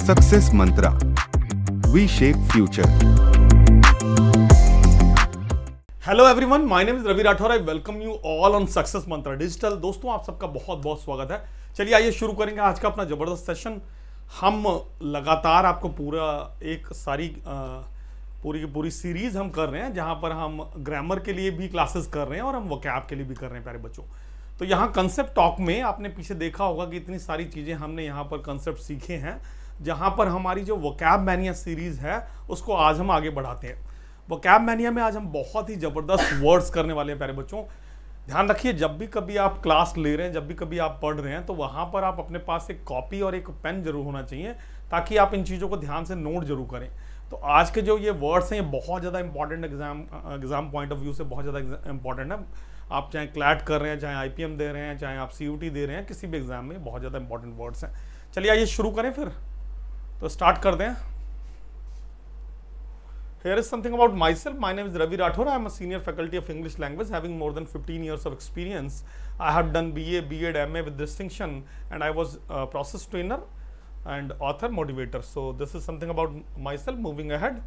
Success Mantra. We shape future. Hello everyone, my name is Ravi Rathore. I welcome you all on Success Mantra Digital. दोस्तों, आप सबका बहुत बहुत स्वागत है। चलिए आइए शुरू करेंगे आज का अपना जबरदस्त सेशन। हम लगातार आपको पूरी की पूरी सीरीज हम कर रहे हैं, जहां पर हम ग्रामर के लिए भी क्लासेस कर रहे हैं और हम वोकैब के लिए भी कर रहे हैं प्यारे बच्चों। तो यहाँ कंसेप्ट टॉक में आपने पीछे देखा होगा कि इतनी सारी चीजें हमने यहाँ पर कंसेप्ट सीखे हैं, जहां पर हमारी जो वोकैब मैनिया सीरीज है उसको आज हम आगे बढ़ाते हैं। वोकैब मैनिया में आज हम बहुत ही जबरदस्त वर्ड्स करने वाले हैं प्यारे बच्चों। ध्यान रखिए, जब भी कभी आप क्लास ले रहे हैं, जब भी कभी आप पढ़ रहे हैं, तो वहां पर आप अपने पास एक कॉपी और एक पेन जरूर होना चाहिए, ताकि आप इन चीज़ों को ध्यान से नोट जरूर करें। तो आज के जो ये वर्ड्स हैं, ये बहुत ज़्यादा important exam point of view से बहुत ज़्यादा इंपॉर्टेंट है। आप चाहे क्लैट कर रहे हैं, चाहे IPM दे रहे हैं, चाहे आप CUT दे रहे हैं, किसी भी एग्जाम में बहुत ज़्यादा इंपॉर्टेंट वर्ड्स हैं। चलिए आइए शुरू करें फिर, तो स्टार्ट कर दें। Here is something about myself. My name is Ravi Rathore. I am a senior faculty of English language, having more than 15 years of experience. I have done BA, B.Ed, MA with distinction, and I was a process trainer and author motivator. So this is something about myself. Moving ahead.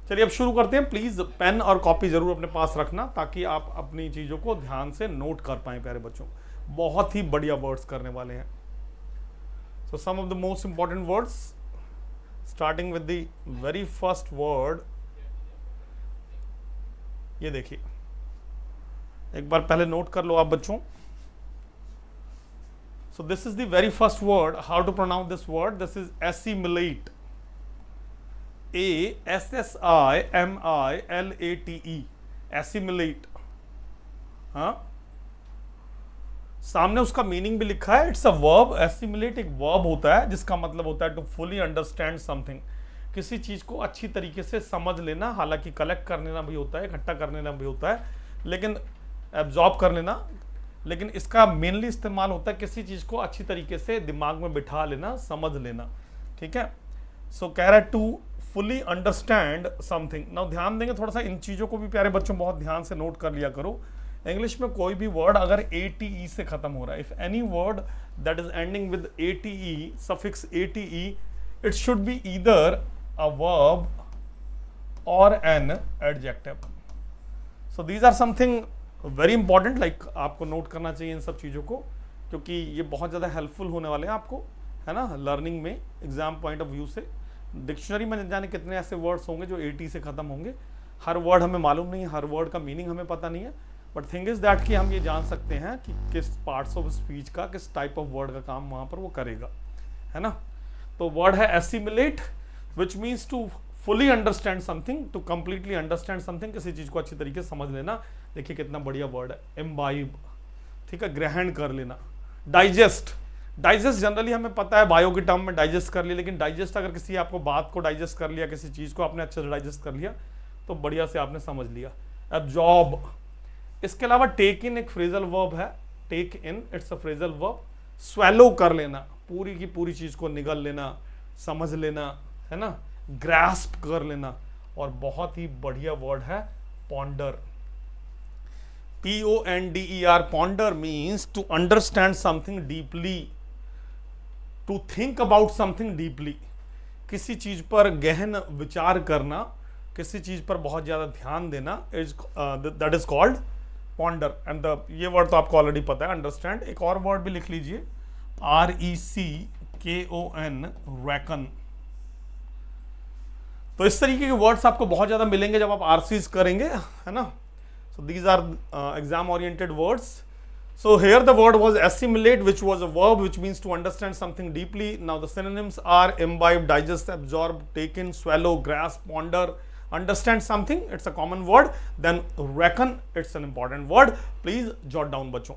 चलिए अब शुरू करते हैं। Please pen और copy जरूर अपने पास रखना, ताकि आप अपनी चीजों को ध्यान से नोट कर पाएं प्यारे बच्चों। बहुत ही बढ़िया वर्ड्स करने वाले हैं। So some of the most important words, starting with the very first word. ये देखिए, एक बार पहले नोट कर लो आप बच्चों। So this is the very first word. How to pronounce this word? This is assimilate. ASSIMILATE. assimilate. हाँ, सामने उसका मीनिंग भी लिखा है। It's a verb. assimilate एक वर्ब होता है, जिसका मतलब होता है टू फुली अंडरस्टैंड समथिंग, किसी चीज को अच्छी तरीके से समझ लेना। हालांकि कलेक्ट कर लेना भी होता है, इकट्ठा कर लेना भी होता है, लेकिन एब्जॉर्ब कर लेना, लेकिन इसका मेनली इस्तेमाल होता है किसी चीज को अच्छी तरीके से दिमाग में बिठा लेना, समझ लेना। ठीक है। सो कह रहा है to fully understand something. Now ध्यान देंगे थोड़ा सा, इन चीजों को भी प्यारे बच्चों बहुत ध्यान से नोट कर लिया करो। इंग्लिश में कोई भी वर्ड अगर ATE से खत्म हो रहा है, if any word that is ending with ATE, suffix ATE, it should be either a verb or an adjective. So these are something very important, like आपको नोट करना चाहिए इन सब चीज़ों को, क्योंकि ये बहुत ज़्यादा हेल्पफुल होने वाले हैं आपको, है ना, लर्निंग में, एग्जाम पॉइंट ऑफ व्यू से। डिक्शनरी में जाने कितने ऐसे वर्ड्स होंगे जो AT से खत्म होंगे। हर वर्ड हमें मालूम नहीं है, हर वर्ड का मीनिंग हमें पता नहीं है, बट थिंग इज दैट कि हम ये जान सकते हैं कि किस पार्ट्स ऑफ स्पीच का, किस टाइप ऑफ वर्ड का काम वहाँ पर वो करेगा, है ना। तो वर्ड है assimilate, which means to fully understand something, to completely understand something, किसी चीज को अच्छी तरीके से समझ लेना। देखिए कितना बढ़िया वर्ड है। imbibe, ठीक है, ग्रहण कर लेना। डाइजेस्ट, डाइजेस्ट जनरली हमें पता है, बायो की टर्म में डाइजेस्ट कर लिया, लेकिन डाइजेस्ट अगर किसी आपको बात को डाइजेस्ट कर लिया, किसी चीज को आपने अच्छे से डाइजेस्ट कर लिया, तो बढ़िया से आपने समझ लिया। absorb, इसके अलावा टेक इन एक फ्रेजल वर्ब है। Take in, it's a phrasal verb. Swallow कर लेना, पूरी की पूरी चीज को निगल लेना, समझ लेना, है ना, ग्रास्प कर लेना। और बहुत ही बढ़िया वर्ड है ponder. PONDER, ponder means to understand something deeply, to think about something deeply, किसी चीज पर गहन विचार करना, किसी चीज पर बहुत ज्यादा ध्यान देना, that is called ponder. And ये वर्ड तो आपको ऑलरेडी पता है, अंडरस्टैंड। एक और वर्ड भी लिख लीजिए, RECKON, रैकन। तो इस तरीके के वर्ड्स आपको बहुत ज्यादा मिलेंगे जब आप RCs करेंगे, है ना। So these are exam oriented words. So here the word was assimilate, which was a verb which means to understand something deeply. Now the synonyms are imbibe, digest, absorb, take in, swallow, grasp, ponder. Understand something, it's a common word. Then reckon, it's an important word. Please jot down बच्चों।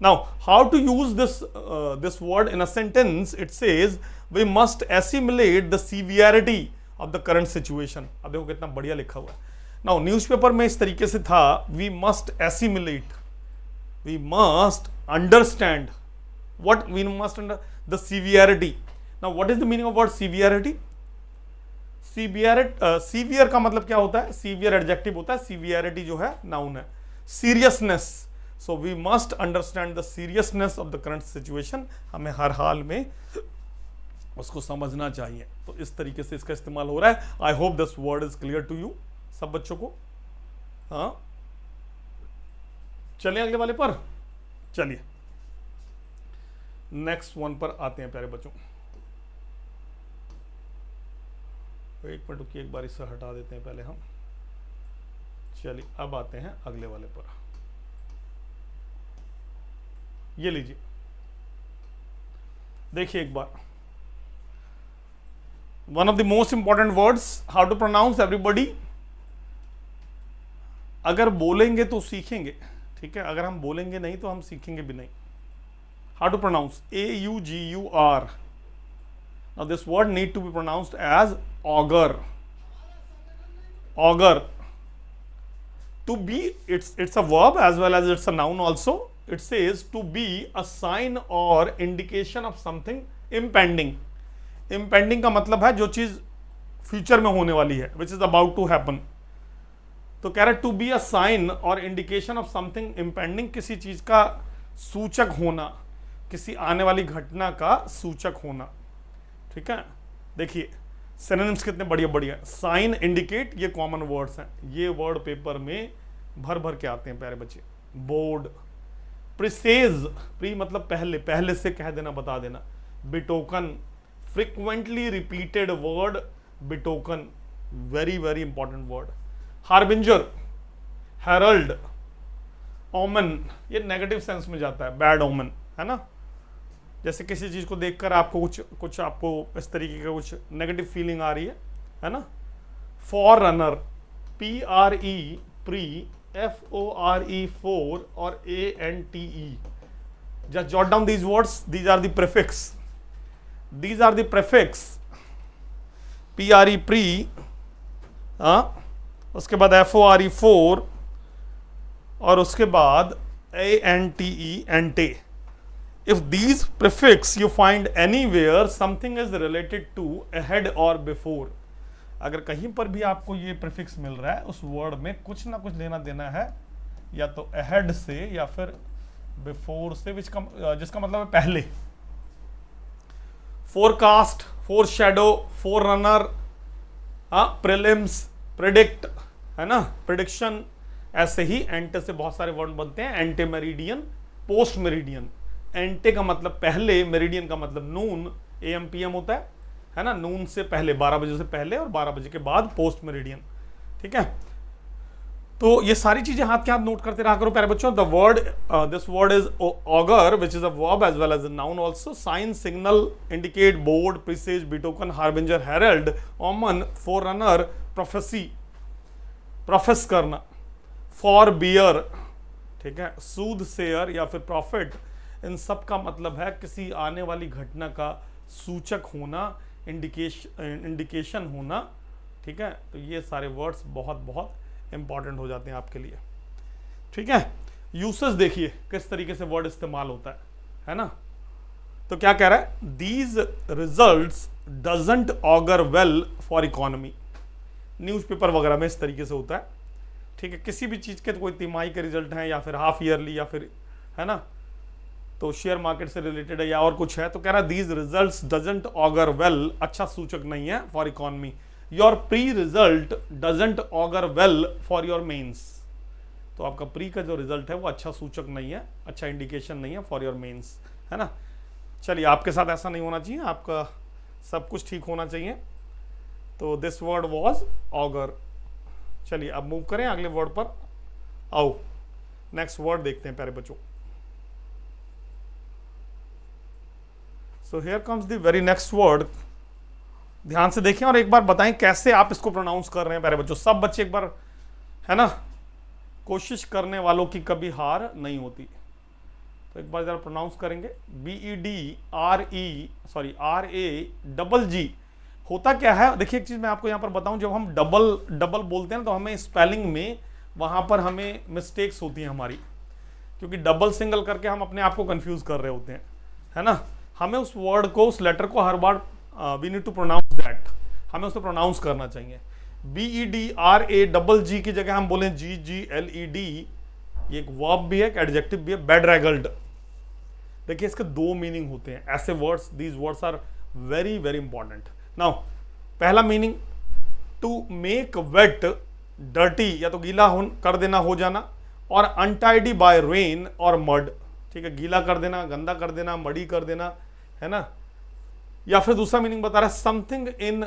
Now how to use this word in a sentence? It says we must assimilate the severity of the current situation. अब देखो कितना बढ़िया लिखा हुआ है। Now newspaper में इस तरीके से था, we must assimilate, we must understand, what we must under the severity. Now what is the meaning of word severity? Severe का मतलब क्या होता है? सीवियर एडजेक्टिव होता है, सीवियरिटी जो है नाउन है। Seriousness, so we must understand the seriousness of the current situation. हमें हर हाल में उसको समझना चाहिए। तो इस तरीके से इसका इस्तेमाल हो रहा है। I hope this word is clear to you, सब बच्चों को। हाँ, चलिए अगले वाले पर, चलिए नेक्स्ट वन पर आते हैं प्यारे बच्चों। एक मिनट रुकिए, एक बार इससे हटा देते हैं पहले हम। चलिए अब आते हैं अगले वाले पर। ये लीजिए, देखिए एक बार, one of the most important words, how to pronounce everybody. अगर बोलेंगे तो सीखेंगे, ठीक है, अगर हम बोलेंगे नहीं तो हम सीखेंगे भी नहीं। How to pronounce AUGUR। Now this word need to be pronounced as augur. Augur. To be, it's a verb as well as it's a noun also. It says to be a sign or indication of something impending. Impending का मतलब है जो चीज future में होने वाली है, which is about to happen. तो कह रहा है to be a sign or indication of something impending, किसी चीज का सूचक होना, किसी आने वाली घटना का सूचक होना, ठीक है। देखिए सिनोनिम्स कितने बढ़िया बढ़िया। साइन, इंडिकेट, ये कॉमन वर्ड्स हैं, ये वर्ड पेपर में भर भर के आते हैं प्यारे बच्चे। बोर्ड, प्रिसेज, प्री मतलब पहले, पहले से कह देना, बता देना। Betoken, frequently repeated word betoken, very very important word. Harbinger, herald, omen, ये नेगेटिव सेंस में जाता है, बैड ओमन, है ना। जैसे किसी चीज को देखकर आपको कुछ आपको इस तरीके का कुछ नेगेटिव फीलिंग आ रही है ना। Forerunner, PRE, pre, FORE, fore, और ANTE। Just jot down these words, these are the prefix, these are the prefix. PRE pre, उसके बाद FORE फोर, और उसके बाद ANTE एंटे। If these prefix you find anywhere, something is related to, ahead or before. अगर कहीं पर भी आपको ये प्रीफिक्स मिल रहा है, उस वर्ड में कुछ ना कुछ लेना देना है, या तो ahead से या फिर before से, जिसका मतलब है पहले। फोरकास्ट, फोरशैडो, फोररनर, प्रीलिम्स, प्रिडिक्ट, है ना, प्रिडिक्शन। ऐसे ही एंटे से बहुत सारे वर्ड बनते हैं, एंटे मेरिडियन, पोस्ट मेरिडियन। एंटे का मतलब पहले, मेरिडियन का मतलब नून, AM PM होता है ना, नून से पहले, 12 बजे से पहले, और 12 बजे के बाद पोस्ट मेरिडियन, ठीक है। तो ये सारी चीजें हाथ के हाथ नोट करते रहा करो प्यारे बच्चों। The word, this word is augur, which is a verb as well as a noun also. Sign, signal, indicate, bode, presages, betoken, harbinger, herald, omen, forerunner, prophecy, prophesy करना, फॉर बियर, ठीक है, सूद share या फिर profit. इन सब का मतलब है किसी आने वाली घटना का सूचक होना, इंडिकेशन होना, ठीक है। तो ये सारे वर्ड्स बहुत बहुत इंपॉर्टेंट हो जाते हैं आपके लिए, ठीक है। यूसेज देखिए किस तरीके से वर्ड इस्तेमाल होता है ना। तो क्या कह रहा है, these results doesn't augur well for economy. Newspaper वगैरह में इस तरीके से होता है, ठीक है। किसी भी चीज के तो कोई तिमाही के रिजल्ट हैं, या फिर हाफ ईयरली, या फिर, है ना, तो शेयर मार्केट से रिलेटेड है या और कुछ है, तो कह रहा है these results doesn't augur well, अच्छा सूचक नहीं है for economy. Your pre result doesn't augur well for your mains. तो आपका प्री का जो रिजल्ट है वो अच्छा सूचक नहीं है, अच्छा इंडिकेशन नहीं है फॉर योर मेंस, है ना। चलिए आपके साथ ऐसा नहीं होना चाहिए, आपका सब कुछ ठीक होना चाहिए। तो दिस वर्ड वॉज ऑगर। चलिए अब मूव करें अगले वर्ड पर, आओ नेक्स्ट वर्ड देखते हैं प्यारे बच्चों। So here comes the very next word. ध्यान से देखें और एक बार बताएं कैसे आप इसको प्रोनाउंस कर रहे हैं प्यारे बच्चों। सब बच्चे एक बार, है ना, कोशिश करने वालों की कभी हार नहीं होती। तो एक बार जरा प्रोनाउंस करेंगे, BEDRE होता क्या है। देखिए एक चीज मैं आपको यहां पर बताऊं, जब हम डबल बोलते हैं तो हमें स्पेलिंग में वहां पर हमें मिस्टेक्स होती हैं हमारी, क्योंकि डबल सिंगल करके हम अपने आप को कंफ्यूज कर रहे होते हैं, है ना। हमें उस वर्ड को, उस लेटर को हर बार we need to pronounce that, हमें उसको प्रोनाउंस करना चाहिए। BEDRAGG की जगह हम बोलें GGLED। ये एक वर्ब भी है, एक एडजेक्टिव भी है, बेड्रैगल्ड। देखिए इसके दो मीनिंग होते हैं ऐसे words. These words are very very important. Now पहला meaning, to make wet dirty, या तो गीला कर देना, हो जाना, और अनटाइडी बाय रेन और मड, ठीक है, गीला कर देना, गंदा कर देना, मडी कर देना, है ना। या फिर दूसरा मीनिंग बता रहा है समथिंग इन,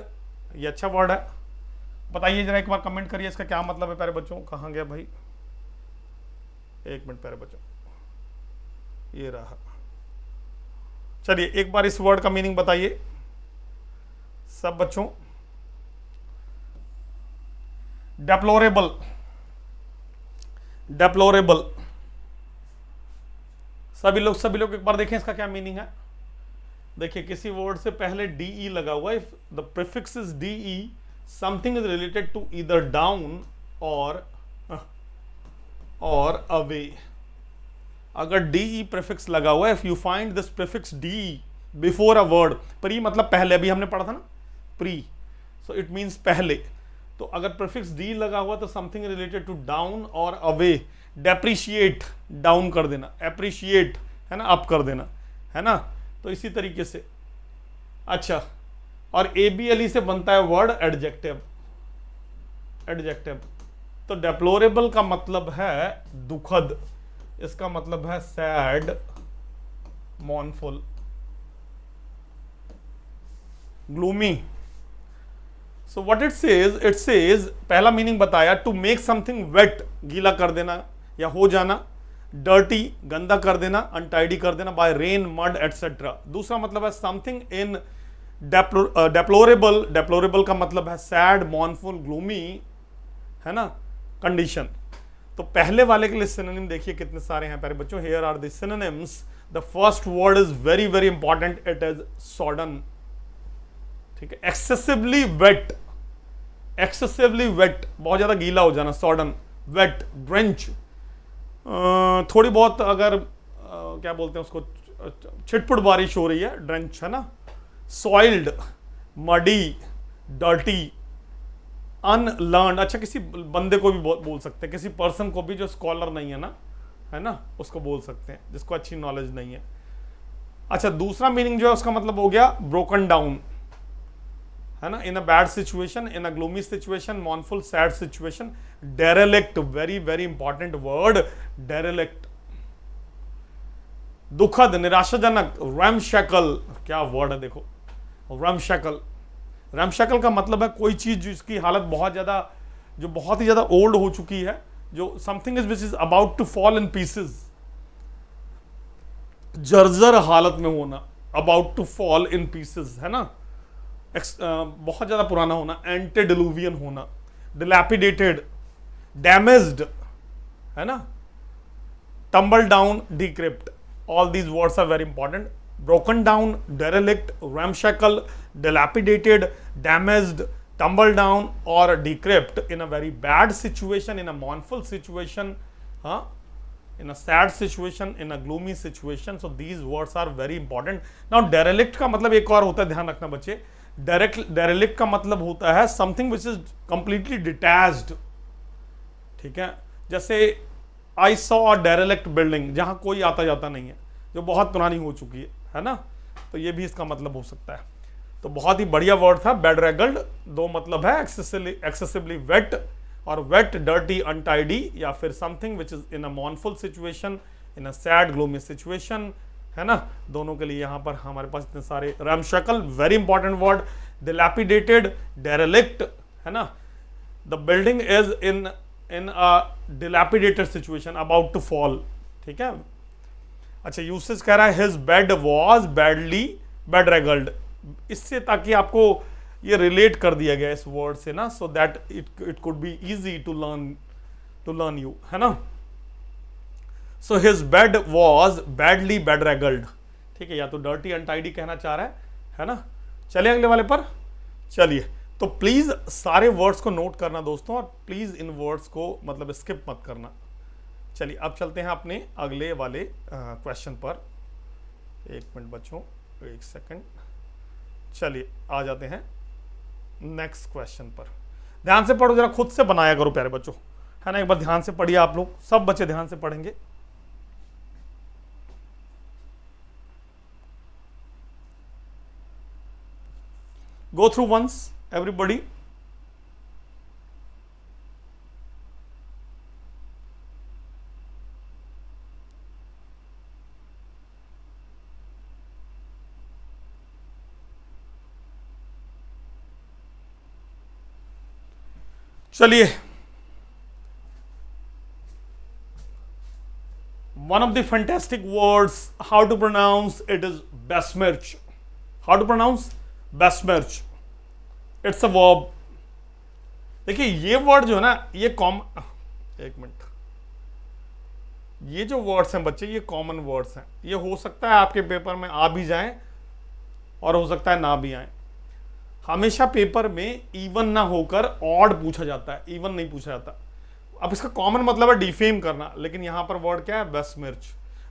ये अच्छा वर्ड है, बताइए जरा एक बार कमेंट करिए इसका क्या मतलब है प्यारे बच्चों। कहाँ गया भाई, एक मिनट प्यारे बच्चों, ये रहा। चलिए एक बार इस वर्ड का मीनिंग बताइए सब बच्चों। डेप्लोरेबल, डेप्लोरेबल, सभी लोग एक बार देखें इसका क्या मीनिंग है। देखिए किसी वर्ड से पहले डीई लगा हुआ है, if the prefix is de, something is related to either down or away. अगर डीई प्रीफिक्स लगा हुआ है, if you find this prefix de before a word, pre मतलब पहले, अभी हमने पढ़ा था ना प्री, सो इट मींस पहले। तो अगर प्रीफिक्स डी लगा हुआ तो something related to down or away. Depreciate, down कर देना, एप्रिशिएट है ना, अप कर देना, है ना। तो इसी तरीके से, अच्छा, और एबीएलई से बनता है वर्ड एडजेक्टिव, एडजेक्टिव। तो डेप्लोरेबल का मतलब है दुखद, इसका मतलब है sad, मॉर्नफुल, gloomy. So what it says, पहला मीनिंग बताया, टू मेक समथिंग वेट, गीला कर देना या हो जाना, डर्टी, गंदा कर देना, अनटाइडी कर देना, बाय रेन, मड एटसेट्रा। दूसरा मतलब है समथिंग इन डेप्लोरेबल, डेप्लोरेबल का मतलब है सैड, मॉर्नफुल, ग्लूमी, है ना, कंडीशन। तो पहले वाले के लिए सिनोनिम देखिए कितने सारे हैं प्यारे बच्चों। Here are the synonyms. The first word is very very important, it is sodden, ठीक है। एक्सेसिवली वेट, एक्सेसिवली वेट, बहुत ज्यादा गीला हो जाना, सॉडन, वेट, ड्रेंच, थोड़ी बहुत अगर क्या बोलते हैं उसको, छिटपुट बारिश हो रही है, ड्रेंच, है ना। सॉइल्ड, मडी, डर्टी, अनलर्न, अच्छा किसी बंदे को भी बोल सकते हैं, किसी पर्सन को भी जो स्कॉलर नहीं है ना, है ना, उसको बोल सकते हैं, जिसको अच्छी नॉलेज नहीं है। अच्छा दूसरा मीनिंग जो है उसका मतलब हो गया ब्रोकन डाउन, है ना, in a bad situation, in a gloomy situation, mournful, sad situation. Derelict, very very important word, derelict, दुखद, निराशाजनक, रैमशैकल, क्या वर्ड है देखो, रैमशैकल। रैमशैकल का मतलब है कोई चीज जिसकी हालत बहुत ज्यादा, जो बहुत ही ज्यादा ओल्ड हो चुकी है, जो something is which is about to fall in pieces, जर्जर हालत में होना, about to fall in pieces, है ना, बहुत ज्यादा पुराना होना, एंटेडिलुवियन होना, डिलैपिडेटेड, डैमेज्ड, है ना, tumble down, decrepit. All these words are very important. Broken down, derelict, ramshackle, dilapidated, damaged, tumble down or decrepit, in a very bad situation, in a mournful situation, in a sad situation, in a gloomy situation. So these words are very important. Now derelict का मतलब एक और होता है, ध्यान रखना बच्चे। derelict का मतलब होता है something which is completely detached, ठीक है। जैसे I saw a derelict building, जहां कोई आता जाता नहीं है, जो बहुत पुरानी हो चुकी है ना, तो ये भी इसका मतलब हो सकता है। तो बहुत ही बढ़िया वर्ड था बेड्रेगल्ड। दो मतलब है, एक्सेसिवली वेट और वेट, डर्टी, अनटाइडी, या फिर something which is in a मॉर्नफुल situation, in a sad gloomy situation, है ना। दोनों के लिए यहां पर हमारे पास इतने सारे। Ramshackle, very important word. Dilapidated, derelict, है ना, the building is in a dilapidated situation, about to fall, ठीक है। अच्छा यूसेज कह रहा है his bed was badly bedraggled, इससे ताकि आपको ये रिलेट कर दिया गया इस वर्ड से ना, so that it could be easy to learn you, है ना। So his bed was badly bedraggled, ठीक है, या तो डर्टी अनटाइडी कहना चाह रहा है ना। चलिए अगले वाले पर चलिए। तो प्लीज सारे वर्ड्स को नोट करना दोस्तों, और प्लीज इन वर्ड्स को मतलब स्किप मत करना। चलिए अब चलते हैं अपने अगले वाले क्वेश्चन पर। एक मिनट बच्चों, एक सेकंड, चलिए आ जाते हैं नेक्स्ट क्वेश्चन पर। ध्यान से पढ़ो जरा, खुद से बनाया करो प्यारे बच्चों, है ना। एक बार ध्यान से पढ़िए आप लोग, सब बच्चे ध्यान से पढ़ेंगे। Go through once, everybody. चलिए, one of the fantastic words, how to pronounce it is besmirch. How to pronounce besmirch? It's a verb. देखिए ये वर्ड जो है ना, ये एक मिनट, ये जो वर्ड्स हैं बच्चे, ये कॉमन वर्ड्स हैं। ये हो सकता है आपके पेपर में आ भी जाएं और हो सकता है ना भी आए। हमेशा पेपर में इवन ना होकर ऑड पूछा जाता है, इवन नहीं पूछा जाता। अब इसका कॉमन मतलब है डिफेम करना, लेकिन यहां पर वर्ड क्या है? बेसमिर्च।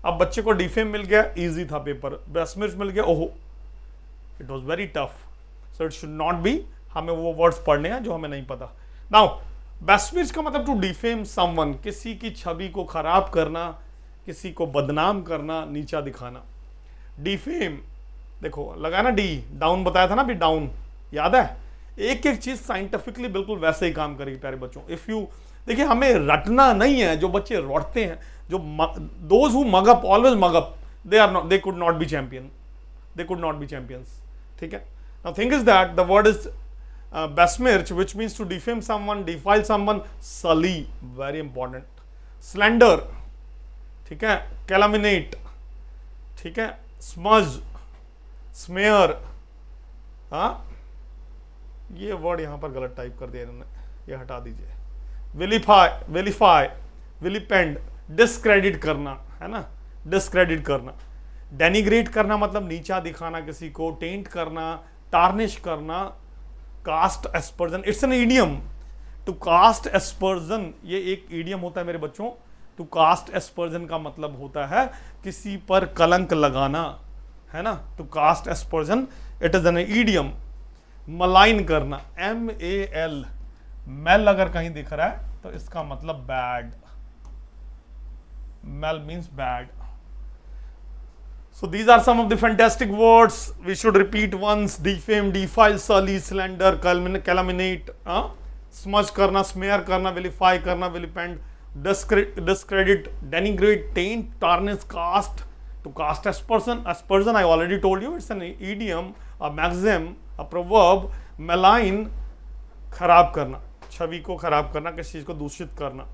अब बच्चे को डिफेम मिल गया, इजी था पेपर। बेसमिर्च मिल गया, ओहो, it was very tough. So it should not be, हमें वो वर्ड्स पढ़ने हैं जो हमें नहीं पता। नाउ बेसमिर्च का मतलब टू डिफेम समवन, किसी की छवि को खराब करना, किसी को बदनाम करना, नीचा दिखाना। डिफेम, देखो लगा ना डी, डाउन बताया था ना भी, डाउन याद है? एक एक चीज साइंटिफिकली बिल्कुल वैसे ही काम करेगी प्यारे बच्चों। इफ यू, देखिए हमें रटना नहीं है। जो बच्चे रटते हैं, जो those who mug up, always mug up, they are not, they could not be champion, they could not be champions. ठीक है, now thing is that the word is besmirch, which means to defame someone, defile someone. sully, very important. slender, ठीक है, calumniate, ठीक है, smudge, smear। हाँ, ये word यहां पर गलत टाइप कर दिया इन्होंने, ये हटा दीजिए। विलीफाई, विलीपेंड, डिस्क्रेडिट करना, है ना, डिस्क्रेडिट करना। डेनिग्रेट करना मतलब नीचा दिखाना किसी को, टेंट करना, टार्निश करना, cast aspersion, it's an idiom. To cast aspersion, ये एक ईडियम होता है मेरे बच्चों। टू कास्ट एस्पर्जन का मतलब होता है किसी पर कलंक लगाना, है ना। To cast aspersion, it is an idiom. Malign करना, MAL, मेल अगर कहीं दिख रहा है तो इसका मतलब bad. Mal means bad. So these are some of the fantastic words we should repeat once. Defame, defile, sully, slander, calumniate, smudge करना, smear करना, vilify करना, vilipend, discredit, denigrate, taint, tarnish, cast. To cast aspersion, aspersion I already told you, it's an idiom, a maxim, a proverb. malign, खराब करना, छवि को खराब करना, किसी चीज को दूषित करना।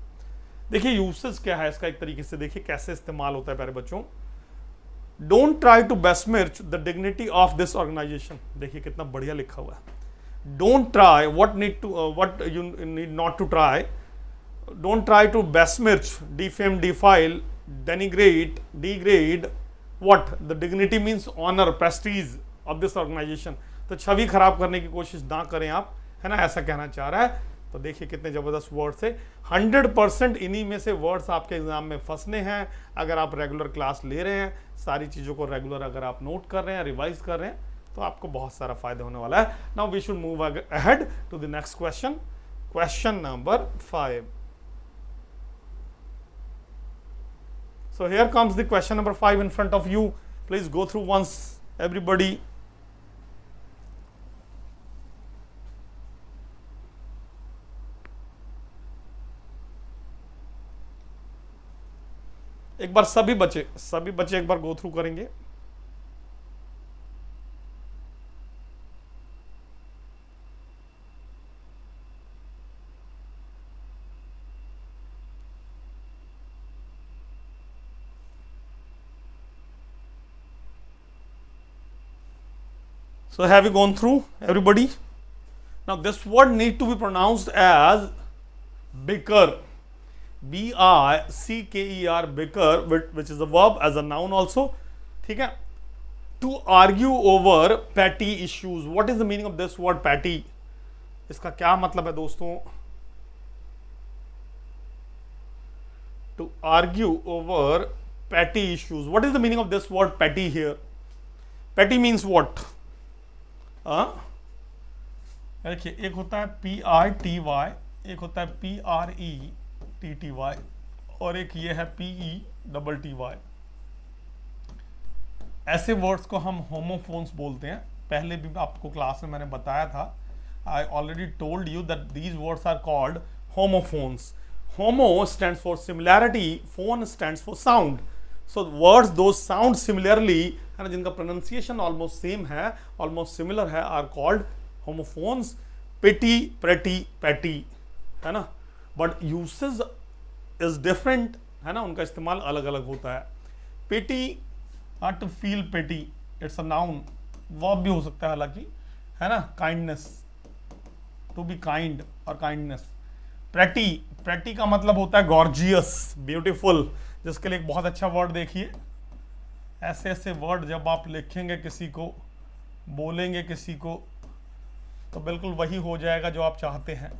देखिए यूसेज क्या है इसका, एक तरीके से देखिए कैसे इस्तेमाल होता है प्यारे बच्चों। Don't try to besmirch the dignity of this organization. देखिए कितना बढ़िया लिखा हुआ है। Don't try, what you need not to try, don't try to besmirch, defame, defile, denigrate, degrade what? The dignity means honor, prestige of this organization। तो छवि खराब करने की कोशिश ना करें आप, है ना, ऐसा कहना चाह रहा है। तो देखिए कितने जबरदस्त वर्ड्स है। 100% इन्हीं में से वर्ड्स आपके एग्जाम में फंसने हैं। अगर आप रेगुलर क्लास ले रहे हैं, सारी चीज़ों को रेगुलर अगर आप नोट कर रहे हैं, रिवाइज कर रहे हैं, तो आपको बहुत सारा फायदा होने वाला है। Now we should move ahead to the next question, question number 5। So here comes the question number 5 in front of you. Please go through once, everybody. एक बार सभी बच्चे एक बार गो थ्रू करेंगे। So have you gone through, everybody? Now this word need to be pronounced as bicker, BICKER, bicker, which is a verb, as a noun also. ठीक है? To argue over petty issues. What is the meaning of this word petty? इसका क्या मतलब है दोस्तों? To argue over petty issues. What is the meaning of this word petty here? Petty means what? देखिए, एक होता है PITY, एक होता है PRETTY, और एक ये है PETTY। ऐसे वर्ड्स को हम होमोफोन्स बोलते हैं। पहले भी आपको क्लास में मैंने बताया था, I already told you that these words are called homophones. Homo stands for similarity, phone stands for sound. So words do sound similarly, है ना, जिनका प्रोनाउंसिएशन ऑलमोस्ट सेम है, ऑलमोस्ट सिमिलर है, are called homophones. Pity, pretty, patty, है ना, but usage is different, है ना, उनका इस्तेमाल अलग अलग होता है. Pity, to feel pity, it's a noun, verb भी हो सकता है हालांकि, है ना. काइंडनेस, टू बी काइंड और काइंडनेस. प्रेटी, प्रेटी का मतलब होता है गॉर्जियस, ब्यूटीफुल, जिसके लिए एक बहुत अच्छा वर्ड देखिए. ऐसे ऐसे वर्ड जब आप लिखेंगे किसी को, बोलेंगे किसी को, तो बिल्कुल वही हो जाएगा जो आप चाहते हैं.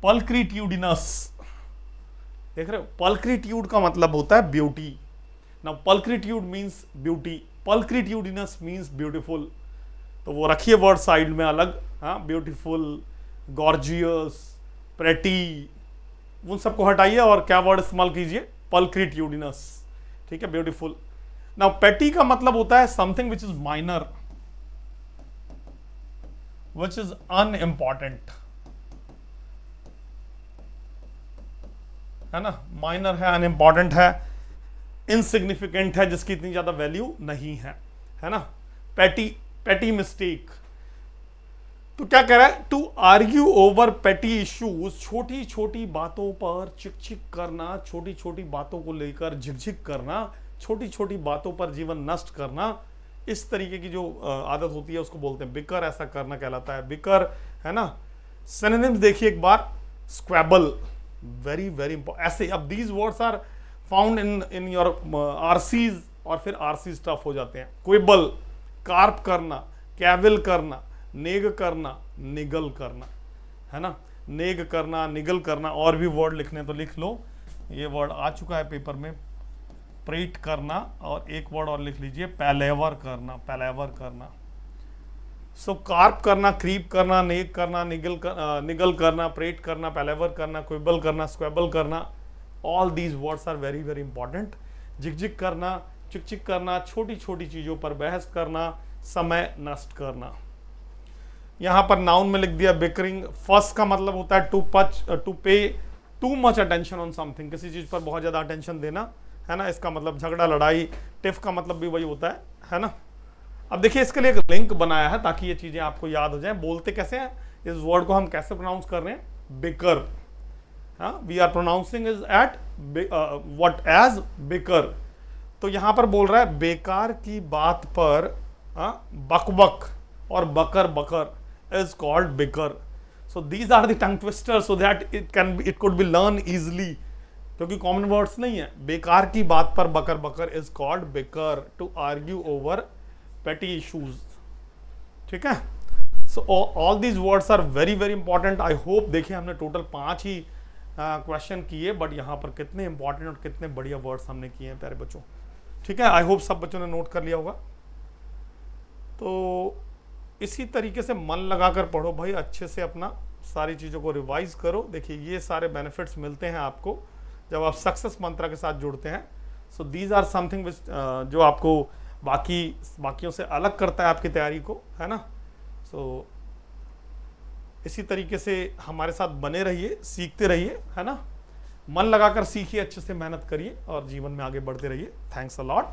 पल्क्रिट्यूडिनस, देख रहे हो, पल्क्रिट्यूड का मतलब होता है beauty. Now pulchritude means beauty, pulchritudinous means beautiful. तो वो रखिए वर्ड साइड में अलग. हाँ, ब्यूटीफुल, गॉर्जियस, प्रेटी, उन सबको हटाइए और क्या वर्ड इस्तेमाल कीजिए, पल्क्रिट्यूडिनस. ठीक है, ब्यूटीफुल. नाउ पेटी का मतलब होता है something which is minor, which is unimportant, है ना. माइनर है, अनइम्पॉर्टेंट है, इनसिग्निफिकेंट है, जिसकी इतनी ज्यादा वैल्यू नहीं है ना. पेटी, पेटी मिस्टेक. तो क्या कह रहा है, to argue over petty issues, छोटी छोटी बातों पर चिक करना, छोटी छोटी बातों को लेकर झिकझिक करना, छोटी छोटी बातों पर जीवन नष्ट करना, इस तरीके की जो आदत होती है उसको बोलते हैं बिकर. ऐसा करना कहलाता है बिकर, है ना. सिनोनिम्स देखिए एक बार, स्क्वैबल, वेरी वेरी इंपॉर्टेंट. ऐसे अब these words are found in your RCs, और फिर आरसीज टफ हो जाते हैं. क्विबल, कार्प करना, कैविल करना, नेग करना, निगल करना, है ना. नेग करना, निगल करना. और भी वर्ड लिखने तो लिख लो, ये वर्ड आ चुका है पेपर में. प्रेट करना, और एक वर्ड और लिख लीजिए, पैलेवर करना, पैलेवर करना. सो कार्प करना, क्रीप करना, नेग करना, निगल करना, प्रेट करना, पैलेवर करना, क्विबल करना, स्क्वेबल करना. All these words are very very important. झिकझिक करना, चिक करना, छोटी छोटी चीजों पर बहस करना, समय नष्ट करना. यहां पर नाउन में लिख दिया बिकरिंग. फर्स्ट का मतलब होता है टू पे too much attention on something, किसी चीज पर बहुत ज्यादा अटेंशन देना, है ना. इसका मतलब झगड़ा, लड़ाई. टिफ का मतलब भी वही होता है ना. अब देखिए इसके लिए एक लिंक बनाया है ताकि ये चीजें आपको याद हो जाएं. बोलते कैसे हैं, इस वर्ड को हम कैसे प्रोनाउंस कर रहे हैं, बिकर. हाँ, we are pronouncing is at what age bicker. तो यहां पर बोल रहा है बेकार की बात पर बकबक और बकर बकर is called bicker. So these are the tongue twisters so that it could be learned easily. क्योंकि कॉमन वर्ड्स नहीं है. बेकार की बात पर बकर बकर is called bicker, to argue over petty issues. ठीक है. So all these words are very very important. I hope, देखिए हमने टोटल 5 ही क्वेश्चन किए, बट यहाँ पर कितने इंपॉर्टेंट और कितने बढ़िया वर्ड्स हमने किए हैं प्यारे बच्चों. ठीक है, आई होप सब बच्चों ने नोट कर लिया होगा. तो इसी तरीके से मन लगाकर पढ़ो भाई, अच्छे से अपना सारी चीज़ों को रिवाइज करो. देखिए ये सारे बेनिफिट्स मिलते हैं आपको जब आप सक्सेस मंत्रा के साथ जुड़ते हैं. So these are something which जो आपको बाकियों से अलग करता है आपकी तैयारी को, है ना. सो इसी तरीके से हमारे साथ बने रहिए, सीखते रहिए, है ना. मन लगाकर सीखिए, अच्छे से मेहनत करिए और जीवन में आगे बढ़ते रहिए. Thanks a lot.